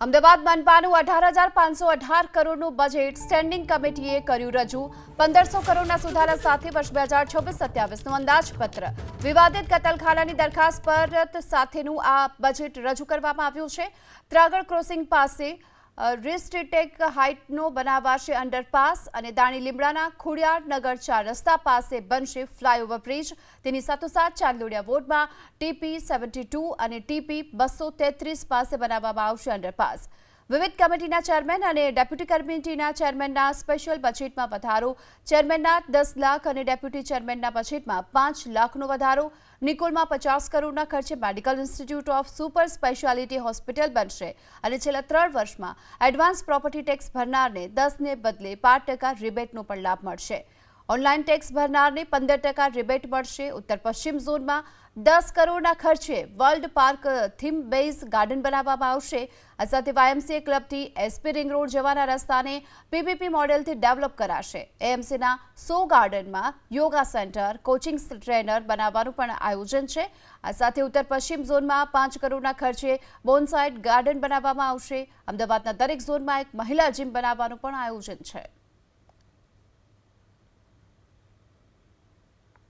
અમદાવાદ મનપાનું 18,518 કરોડનું budget standing કમિટીએ કર્યું રજૂ 1,500 કરોડના સુધારા સાથે વર્ષ 2026-27નું અંદાજપત્ર વિવાદિત કતલખાનાની દરખાસ્ત પરત સાથેનું આ બજેટ રજૂ કરવામાં આવ્યું છે। ત્રાગડ ક્રોસિંગ પાસે રિસ્ટ્રિક્ટેડ હાઇટનો બનાવાશે અંડરપાસ અને દાણી લીમડાના ખોડિયાર નગર 4 રસ્તા પાસે બનશે ફ્લાયઓવર બ્રિજ। તેની સાથોસાથ ચાંદલોડિયા વોર્ડમાં ટીપી 72 અને ટીપી 233 પાસે બનાવવામાં આવશે અંડરપાસ। વિવિધ કમિટીના ચેરમેન અને ડેપ્યુટી કમિટીના ચેરમેનના સ્પેશિયલ બજેટમાં વધારો, ચેરમેનના 10 લાખ અને ડેપ્યુટી ચેરમેનના બજેટમાં 5 લાખનો વધારો। નિકોલમાં 50 કરોડના ખર્ચે medical institute of super speciality hospital બનશે અને છેલ્લા 3 વર્ષમાં એડવાન્સ પ્રોપર્ટી ટેક્સ ભરનારને 10ને બદલે 5% રિબેટનો પણ લાભ મળશે। ઓનલાઈન ટેક્સ ભરનારને 15% રિબેટ મળશે। ઉત્તર પશ્ચિમ ઝોનમાં 10 કરોડના ખર્ચે world park theme base garden બનાવવામાં આવશે। આ સાથે વાયએમસીએ ક્લબથી એસપી રિંગ રોડ જવાના રસ્તાને પીપીપી મોડેલથી ડેવલપ કરાશે। એએમસીના 100 ગાર્ડનમાં યોગા સેન્ટર, કોચિંગ ટ્રેનર બનાવવાનું પણ આયોજન છે। આ સાથે ઉત્તર પશ્ચિમ ઝોનમાં 5 કરોડના ખર્ચે બોનસાઇડ ગાર્ડન બનાવવામાં આવશે। અમદાવાદના દરેક ઝોનમાં એક મહિલા જીમ બનાવવાનું પણ આયોજન છે।